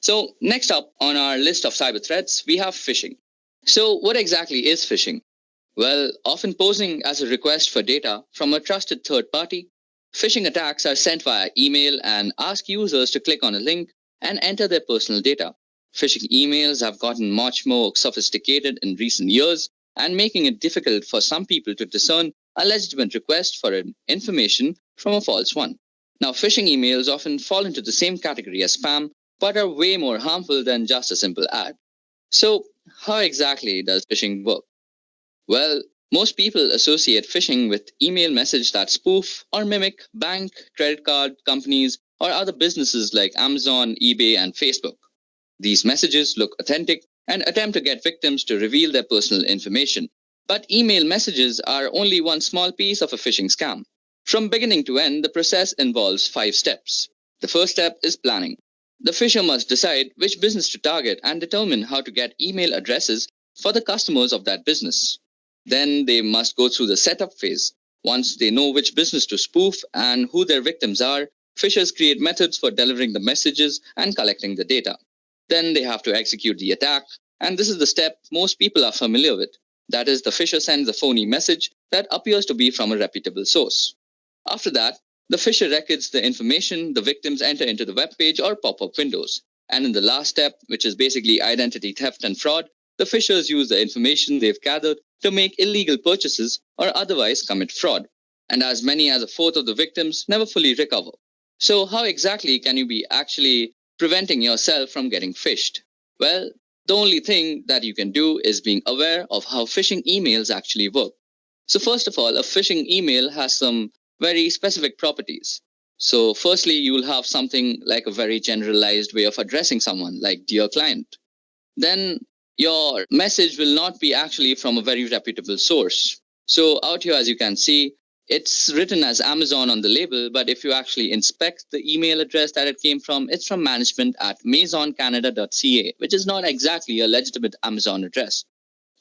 So next up on our list of cyber threats, we have phishing. So what exactly is phishing? Well, often posing as a request for data from a trusted third party, phishing attacks are sent via email and ask users to click on a link and enter their personal data. Phishing emails have gotten much more sophisticated in recent years and making it difficult for some people to discern a legitimate request for information from a false one. Now, phishing emails often fall into the same category as spam, but are way more harmful than just a simple ad. So, how exactly does phishing work? Well, most people associate phishing with email messages that spoof or mimic bank, credit card companies, or other businesses like Amazon, eBay, and Facebook. These messages look authentic and attempt to get victims to reveal their personal information. But email messages are only one small piece of a phishing scam. From beginning to end, the process involves 5 steps. The first step is planning. The phisher must decide which business to target and determine how to get email addresses for the customers of that business. Then they must go through the setup phase. Once they know which business to spoof and who their victims are, phishers create methods for delivering the messages and collecting the data. Then they have to execute the attack, and this is the step most people are familiar with. That is, the phisher sends a phony message that appears to be from a reputable source. After that, the phisher records the information the victims enter into the web page or pop-up windows. And in the last step, which is basically identity theft and fraud, the phishers use the information they've gathered to make illegal purchases or otherwise commit fraud. And as many as a fourth of the victims never fully recover. So how exactly can you be actually preventing yourself from getting phished? Well, the only thing that you can do is being aware of how phishing emails actually work. So first of all, a phishing email has some very specific properties. So firstly, you will have something like a very generalized way of addressing someone, like dear client. Then your message will not be actually from a very reputable source. So out here, as you can see, it's written as Amazon on the label, but if you actually inspect the email address that it came from, it's from management at maisoncanada.ca, which is not exactly a legitimate Amazon address.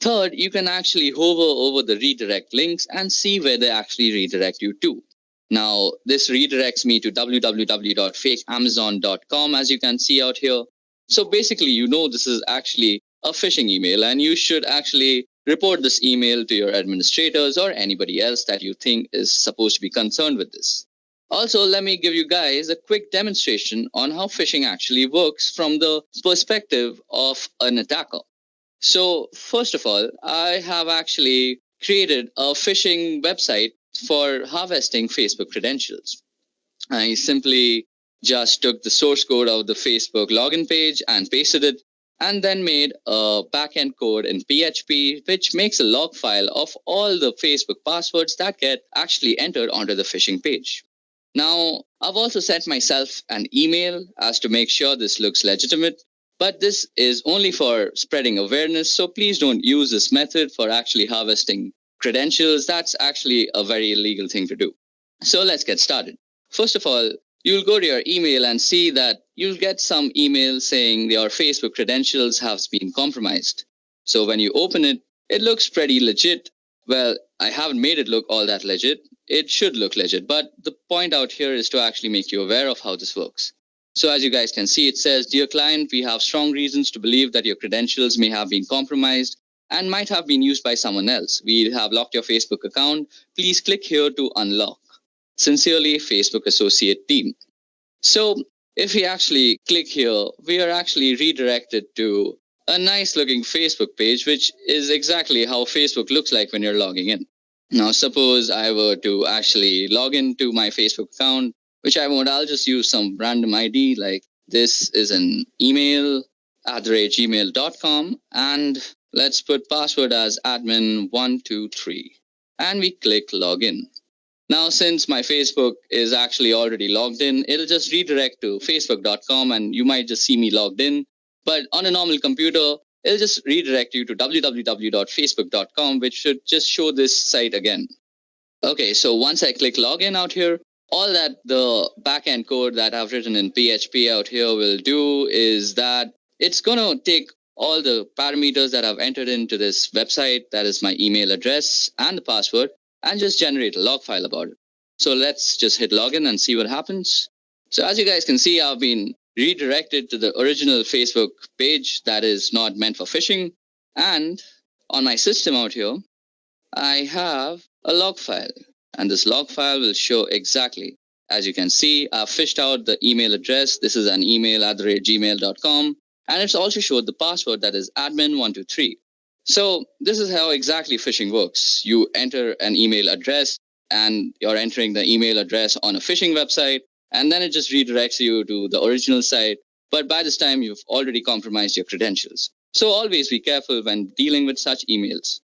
Third, you can actually hover over the redirect links and see where they actually redirect you to. Now, this redirects me to www.fakeamazon.com, as you can see out here. So basically, this is actually a phishing email, and you should actually report this email to your administrators or anybody else that you think is supposed to be concerned with this. Also, let me give you guys a quick demonstration on how phishing actually works from the perspective of an attacker. So, first of all, I have actually created a phishing website for harvesting Facebook credentials. I simply just took the source code of the Facebook login page and pasted it, and then made a backend code in PHP which makes a log file of all the Facebook passwords that get actually entered onto the phishing page. Now, I've also sent myself an email as to make sure this looks legitimate, but this is only for spreading awareness, so please don't use this method for actually harvesting credentials. That's actually a very illegal thing to do. So let's get started. First of all, you'll go to your email and see that you'll get some email saying your Facebook credentials have been compromised. So when you open it, it looks pretty legit. Well, I haven't made it look all that legit. It should look legit, but the point out here is to actually make you aware of how this works. So as you guys can see, it says, "Dear client, we have strong reasons to believe that your credentials may have been compromised and might have been used by someone else. We have locked your Facebook account. Please click here to unlock. Sincerely, Facebook Associate Team." So if we actually click here, we are actually redirected to a nice looking Facebook page, which is exactly how Facebook looks like when you're logging in. Now, suppose I were to actually log into my Facebook account, which I won't. I'll just use some random ID, like this is an email @gmail.com, and let's put password as admin123, and we click login. Now, since my Facebook is actually already logged in, it'll just redirect to facebook.com, and you might just see me logged in. But on a normal computer, it'll just redirect you to www.facebook.com, which should just show this site again. Okay, so once I click login out here, all that the backend code that I've written in PHP out here will do is that it's going to take all the parameters that I've entered into this website, that is my email address and the password, and just generate a log file about it. So let's just hit login and see what happens. So as you guys can see, I've been redirected to the original Facebook page that is not meant for phishing. And on my system out here, I have a log file. And this log file will show exactly, as you can see, I've fished out the email address. This is an email @gmail.com. And it's also showed the password that is admin123. So this is how exactly phishing works. You enter an email address and you're entering the email address on a phishing website, and then it just redirects you to the original site. But by this time, you've already compromised your credentials. So always be careful when dealing with such emails.